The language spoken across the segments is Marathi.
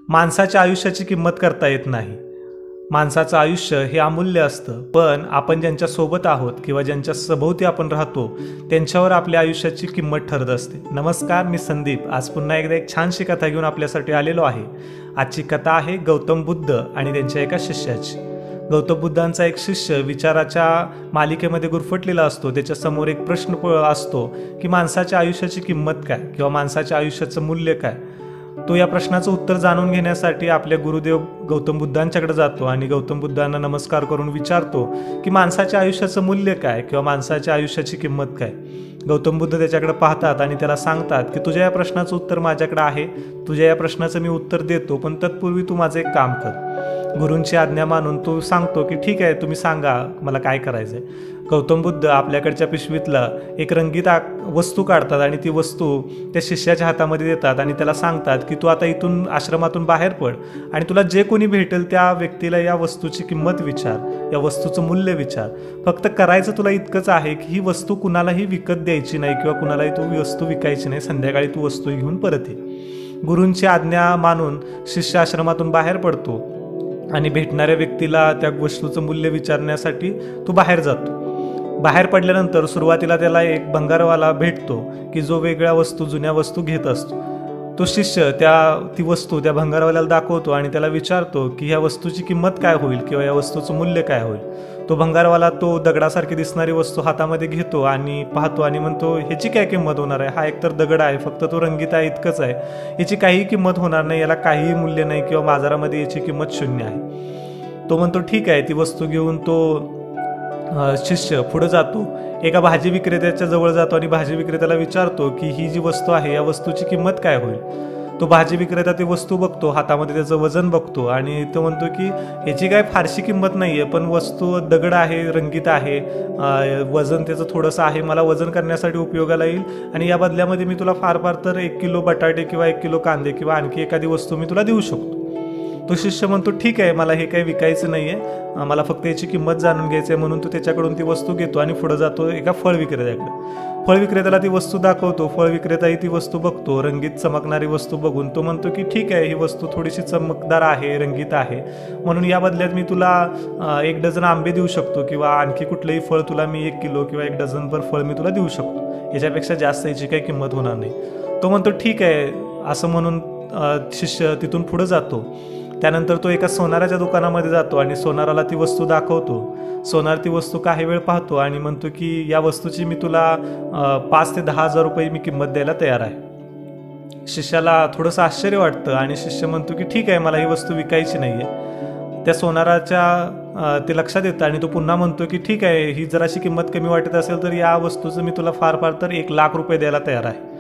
माणसाच्या आयुष्याची किंमत करता येत नाही. माणसाचं आयुष्य हे अमूल्य असतं, पण आपण ज्यांच्यासोबत आहोत किंवा ज्यांच्या सभोवती आपण राहतो त्यांच्यावर आपल्या आयुष्याची किंमत ठरत असते. नमस्कार, मी संदीप. आज पुन्हा एकदा एक छानशी कथा घेऊन आपल्यासाठी आलेलो आहे. आजची कथा आहे गौतम बुद्ध आणि त्यांच्या एका शिष्याची. गौतम बुद्धांचा एक शिष्य विचाराच्या मालिकेमध्ये गुरफटलेला असतो. त्याच्यासमोर एक प्रश्न असतो की माणसाच्या आयुष्याची किंमत काय किंवा माणसाच्या आयुष्याचं मूल्य काय. तो या प्रश्नाचं उत्तर जाणून घेण्यासाठी आपल्या गुरुदेव गौतम बुद्धांच्याकडे जातो आणि गौतम बुद्धांना नमस्कार करून विचारतो की माणसाच्या आयुष्याचं मूल्य काय किंवा माणसाच्या आयुष्याची किंमत काय. गौतम बुद्ध त्याच्याकडे पाहतात आणि त्याला सांगतात की तुझ्या या प्रश्नाचं उत्तर माझ्याकडे आहे, तुझ्या या प्रश्नाचं मी उत्तर देतो, पण तत्पूर्वी तू माझं एक काम कर. गुरूंची आज्ञा मानून तो सांगतो की ठीक आहे, तुम्ही सांगा मला काय करायचंय. गौतम बुद्ध आपल्याकडच्या पिशवीतला एक रंगीत वस्तू काढतात आणि ती वस्तू त्या शिष्याच्या हातामध्ये देतात आणि त्याला सांगतात की तू आता इथून आश्रमातून बाहेर पड आणि तुला जे कोणी भेटेल त्या व्यक्तीला या वस्तूची किंमत विचार, या वस्तूचं मूल्य विचार. फक्त करायचं तुला इतकंच आहे की ही वस्तू कुणालाही विकत द्यायची नाही किंवा कुणालाही तू वस्तू विकायची नाही. संध्याकाळी तू वस्तू घेऊन परत ये. गुरूंची आज्ञा मानून शिष्य आश्रमातून बाहेर पडतो आणि भेटणाऱ्या व्यक्तीला त्या वस्तूचं मूल्य विचारण्यासाठी तो बाहेर जातो. बाहेर पडल्यानंतर सुरुवातीला त्याला एक भंगारवाला भेटतो की जो वेगळ्या वस्तू, जुन्या वस्तू घेत असतो. तो शिष्य ती वस्तू त्या भंगारवाल्याला दाखवतो आणि त्याला विचारतो की ह्या वस्तूची किंमत काय होईल किंवा या वस्तूचं मूल्य काय होईल. तो भंगारवाला तो दगडासारखी दिसणारी वस्तू हातामध्ये घेतो आणि पाहतो आणि म्हणतो ह्याची काय किंमत होणार आहे, हा एकतर दगड आहे, फक्त तो रंगीत आहे इतकंच आहे, याची काही किंमत होणार नाही, याला काहीही मूल्य नाही किंवा बाजारामध्ये याची किंमत शून्य आहे. तो म्हणतो ठीक आहे. ती वस्तू घेऊन तो शिष्य पुढे जातो. एका भाजी विक्रेत्याच्या जवळ जातो आणि भाजी विक्रेत्याला विचारतो की ही जी वस्तू आहे या वस्तूची किंमत काय होईल. तो भाजी विक्रेता ती वस्तू बघतो, हातामध्ये त्याचं वजन बघतो आणि तो म्हणतो की याची काय फारशी किंमत नाही आहे, पण वस्तू दगड आहे, रंगीत आहे, वजन त्याचं थोडंसं आहे, मला वजन करण्यासाठी उपयोगाला येईल आणि या बदल्यामध्ये मी तुला फार फार तर 1 किलो बटाटे किंवा 1 किलो कांदे किंवा आणखी एखादी वस्तू मी तुला देऊ शकतो. तो शिष्य म्हणतो ठीक आहे, मला हे काही विकायचं नाही आहे, मला फक्त याची किंमत जाणून घ्यायची आहे. म्हणून तो त्याच्याकडून ती वस्तू घेतो आणि पुढे जातो एका फळ विक्रेत्याकडे. फळ विक्रेत्याला ती वस्तू दाखवतो. फळ विक्रेताही ती वस्तू बघतो. रंगीत चमकणारी वस्तू बघून तो म्हणतो की ठीक आहे, ही वस्तू थोडीशी चमकदार आहे, रंगीत आहे, म्हणून या बदल्यात मी तुला 1 डझन आंबे देऊ शकतो किंवा आणखी कुठलंही फळ तुला मी 1 किलो किंवा 1 डझनभर फळ मी तुला देऊ शकतो, याच्यापेक्षा जास्त याची काही किंमत होणार नाही. तो म्हणतो ठीक आहे. असं म्हणून शिष्य तिथून पुढे जातो. त्यानंतर तो एका सोनाराच्या दुकानामध्ये जातो आणि सोनाराला ती वस्तू दाखवतो. सोनार ती वस्तू काही वेळ पाहतो आणि म्हणतो की या वस्तूची मी तुला 5 ते 10 हजार रुपये मी किंमत द्यायला तयार आहे. शिष्याला थोडंसं आश्चर्य वाटतं आणि शिष्य म्हणतो की ठीक आहे, मला ही वस्तू विकायची नाही आहे. त्या सोनाराच्या ते लक्षात येतं आणि तो पुन्हा म्हणतो की ठीक आहे, ही जराशी किंमत कमी वाटत असेल तर या वस्तूचं मी तुला फार फार तर 1 लाख रुपये द्यायला तयार आहे.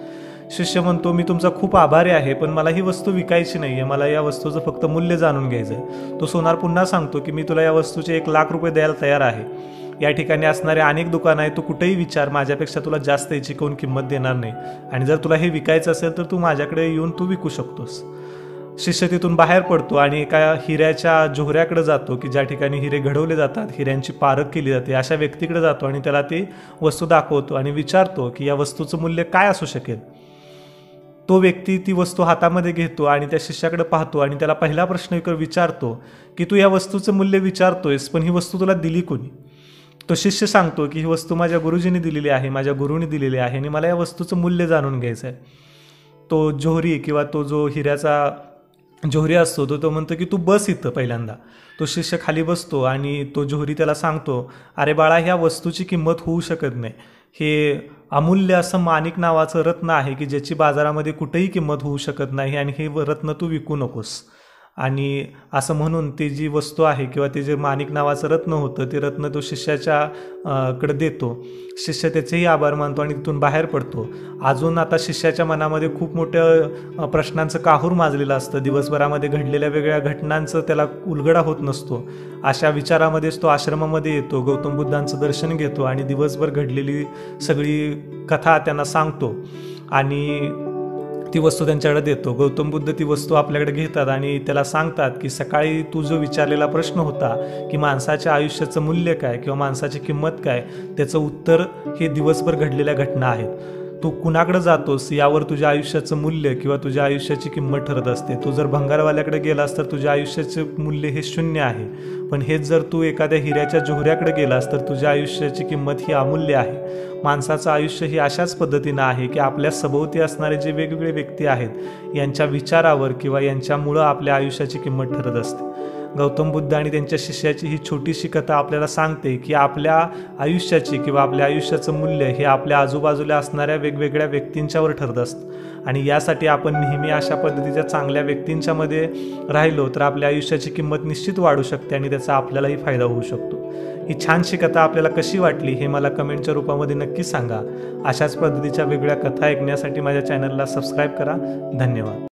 शिष्य म्हणतो मी तुमचा खूप आभारी आहे, पण मला ही वस्तू विकायची नाही आहे, मला या वस्तूचं फक्त मूल्य जाणून घ्यायचं आहे. तो सोनार पुन्हा सांगतो की मी तुला या वस्तूचे 1 लाख रुपये द्यायला तयार आहे. या ठिकाणी असणारे अनेक दुकानं आहेत, तू कुठेही विचार, माझ्यापेक्षा तुला जास्त याची कोण किंमत देणार नाही आणि जर तुला हे विकायचं असेल तर तू माझ्याकडे येऊन तू विकू शकतोस. शिष्य तिथून बाहेर पडतो आणि एका हिऱ्याच्या जोहऱ्याकडे जातो की ज्या ठिकाणी हिरे घडवले जातात, हिऱ्यांची पारख केली जाते, अशा व्यक्तीकडे जातो आणि त्याला ती वस्तू दाखवतो आणि विचारतो की या वस्तूचं मूल्य काय असू शकेल. तो व्यक्ती ती वस्तू हातामध्ये घेतो आणि त्या शिष्याकडे पाहतो आणि त्याला पहिला प्रश्न विचारतो की तू या वस्तूचं मूल्य विचारतोयस, पण ही वस्तू तुला दिली कोणी. तो शिष्य सांगतो की ही वस्तू माझ्या गुरुजींनी दिलेली आहे, माझ्या गुरुनी दिलेली आहे आणि मला या वस्तूचं मूल्य जाणून घ्यायचं आहे. तो जोहरी किंवा तो जो हिऱ्याचा जोहरी असतो तो म्हणतो की तू बस इथं पहिल्यांदा. तो शिष्य खाली बसतो आणि तो जोहरी त्याला सांगतो, अरे बाळा, ह्या वस्तूची किंमत होऊ शकत नाही. हे अमूल्य असं माणिक नावाचं रत्न आहे की ज्याची बाजारामध्ये कुठेही किंमत होऊ शकत नाही आणि हे रत्न तू विकू नकोस. आणि असं म्हणून ती जी वस्तू आहे किंवा ते जे माणिक नावाचं रत्न होतं ते रत्न तो शिष्याच्या कडे देतो. शिष्य त्याचेही आभार मानतो आणि तिथून बाहेर पडतो. अजून आता शिष्याच्या मनामध्ये खूप मोठ्या प्रश्नांचं काहूर माजलेलं असतं. दिवसभरामध्ये घडलेल्या वेगळ्या घटनांचं त्याला उलगडा होत नसतो. अशा विचारामध्येच तो आश्रमामध्ये येतो, गौतम बुद्धांचं दर्शन घेतो आणि दिवसभर घडलेली सगळी कथा त्यांना सांगतो आणि ती वस्तू त्यांच्याकडे देतो. गौतम बुद्ध ती वस्तू आपल्याकडे घेतात आणि त्याला सांगतात की सकाळी तू जो विचारलेला प्रश्न होता की माणसाच्या आयुष्याचं मूल्य काय किंवा माणसाची किंमत काय, त्याचं उत्तर हे दिवसभर घडलेल्या घटना आहेत. तू कुणाकडे जातोस यावर तुझ्या आयुष्याचं मूल्य किंवा तुझ्या आयुष्याची किंमत ठरत असते. तू जर भंगारवाल्याकडे गेलास तर तुझ्या आयुष्याचे मूल्य हे शून्य आहे, पण हेच जर तू एखाद्या हिऱ्याच्या जोहऱ्याकडे गेलास तर तुझ्या आयुष्याची किंमत ही अमूल्य आहे. माणसाचं आयुष्य ही अशाच पद्धतीनं आहे की आपल्या सभोवती असणारे जे वेगवेगळे व्यक्ती आहेत यांच्या विचारावर किंवा यांच्यामुळं आपल्या आयुष्याची किंमत ठरत असते. गौतम बुद्ध आणि त्यांच्या शिष्याची ही छोटीशी कथा आपल्याला सांगते की आपल्या आयुष्याची किंवा आपल्या आयुष्याचं मूल्य हे आपल्या आजूबाजूला असणाऱ्या वेगवेगळ्या व्यक्तींच्यावर ठरत असतं आणि यासाठी आपण नेहमी अशा पद्धतीच्या चांगल्या व्यक्तींच्यामध्ये राहिलो तर आपल्या आयुष्याची किंमत निश्चित वाढू शकते आणि त्याचा आपल्यालाही फायदा होऊ शकतो. ही छानशी कथा आपल्याला कशी वाटली हे मला कमेंटच्या रूपामध्ये नक्की सांगा. अशाच पद्धतीच्या वेगळ्या कथा ऐकण्यासाठी माझ्या चॅनलला सबस्क्राईब करा. धन्यवाद.